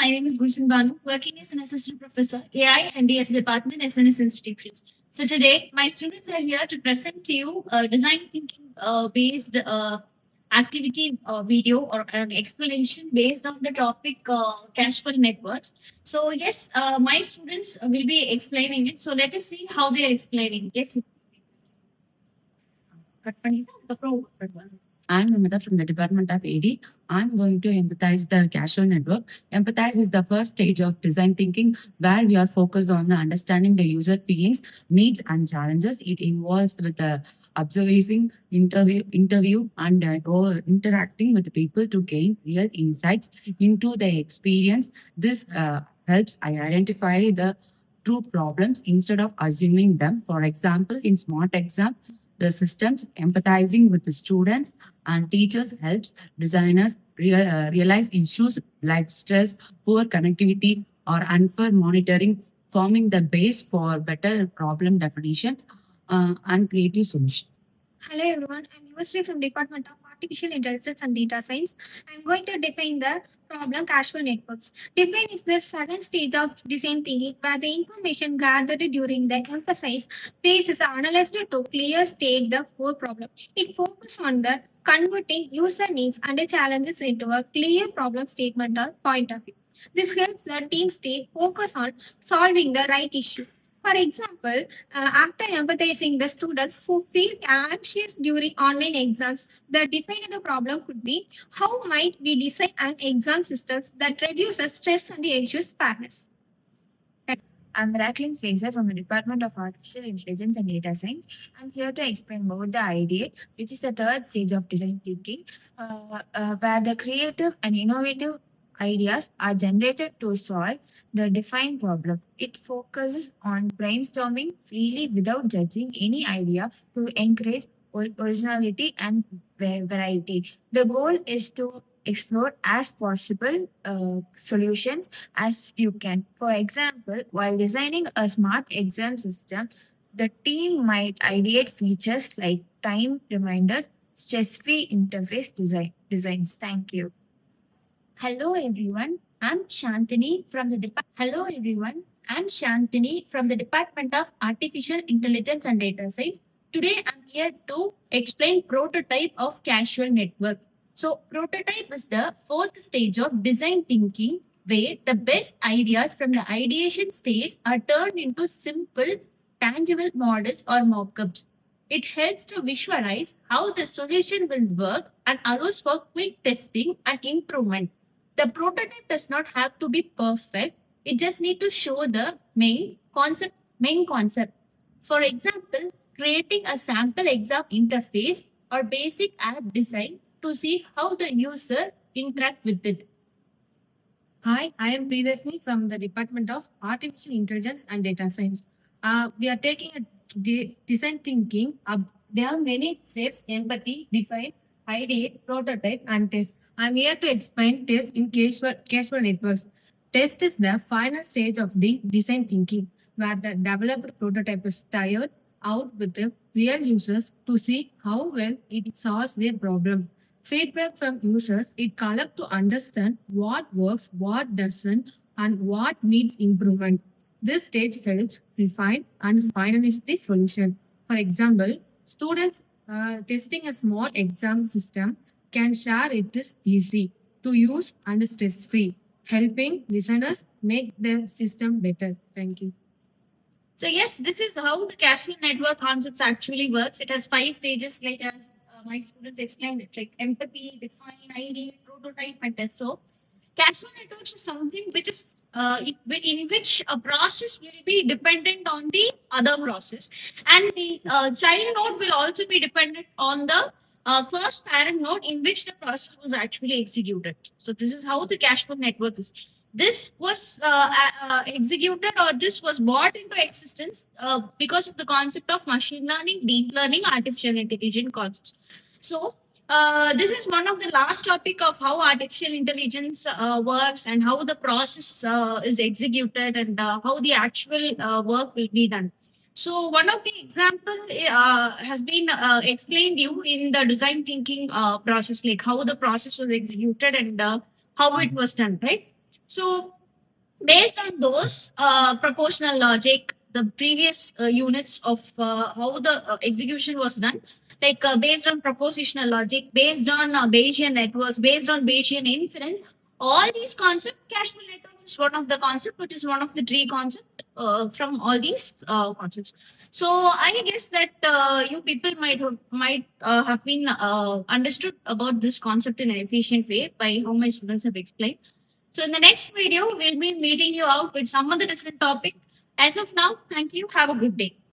My name is Gulshan Banu, working as an assistant professor, AI and DS department, SNS institutions. So today, my students are here to present to you a design thinking based activity video or an explanation based on the topic cashflow networks. So yes, my students will be explaining it. So let us see how they are explaining. Yes. Cut பண்ணிட்டா அதுக்கப்புறம் பண்ணுவாங்க. I'm Namita from the Department of AD. I'm going to empathize the casual network. Empathize is the first stage of design thinking where we are focused on the understanding the user feelings, needs, and challenges. It involves with the observing, interview and interacting with the people to gain real insights into the experience. This helps I identify the true problems instead of assuming them. For example, in Smart Exam, the systems empathizing with the students and teachers helps designers realize issues like stress, poor connectivity, or unfair monitoring, forming the base for better problem definitions and creative solutions. Hello everyone, I'm Yuvasri from Department of Artificial Intelligence and Data Science. I'm going to define the problem causal networks. Define is the second stage of design thinking where the information gathered during the emphasize phase is analyzed to clear state the whole problem. It focuses on the converting user needs and challenges into a clear problem statement or point of view. This helps the team stay focused on solving the right issue. For example, after empathizing the students who feel anxious during online exams, the defined problem could be how might we design an exam system that reduces stress and ensures fairness. I'm Racklin Fraser from the Department of Artificial Intelligence and Data Science. I'm here to explain about the ideate, which is the third stage of design thinking, where the creative and innovative ideas are generated to solve the defined problem. It focuses on brainstorming freely without judging any idea to encourage originality and variety. The goal is to explore as possible solutions as you can. For example, while designing a smart exam system, the team might ideate features like time reminders, stress-free interface designs. Thank you. Hello everyone, I'm Shantini from the Department of Artificial Intelligence and Data Science. Today I'm here to explain prototype of casual network. So prototype is the fourth stage of design thinking where the best ideas from the ideation stage are turned into simple, tangible models or mockups. It helps to visualize how the solution will work and allows for quick testing and improvement. The prototype does not have to be perfect. It just need to show the main concept. For example, creating a sample exam interface or basic app design to see how the user interact with it. Hi, I am Priyadarshini from the Department of Artificial Intelligence and Data Science. We are taking a design thinking. There are many steps: empathy, define, ideate, prototype, and test. I'm here to explain test in casual networks. Test is the final stage of the design thinking, where the developed prototype is tried out with the real users to see how well it solves their problem. Feedback from users, it collects to understand what works, what doesn't, and what needs improvement. This stage helps refine and finalize the solution. For example, students testing a small exam system can share it is easy to use and stress-free, helping listeners make the system better. Thank you. So yes, this is how the casual network concepts actually works. It has 5 stages, like as my students explained it, like empathy, define, ID, prototype, and test. So casual networks is something which is in which a process will be dependent on the other process, and the child node will also be dependent on the first parent node in which the process was actually executed. So this is how the casual network is. This was executed, or this was brought into existence because of the concept of machine learning, deep learning, artificial intelligence concepts. So this is one of the last topic of how artificial intelligence works and how the process is executed, and how the actual work will be done. So one of the example has been explained you in the design thinking process, like how the process was executed and how it was done, right? So based on those proportional logic, the previous units of how the execution was done, like based on propositional logic, based on Bayesian networks, based on Bayesian inference, all these concepts, cash flow networks is one of the concept, which is one of the three concept from all these concepts. So I guess that you people might have been understood about this concept in an efficient way by how my students have explained. So in the next video, we'll be meeting you out with some other different topic. As of now, thank you. Have a good day.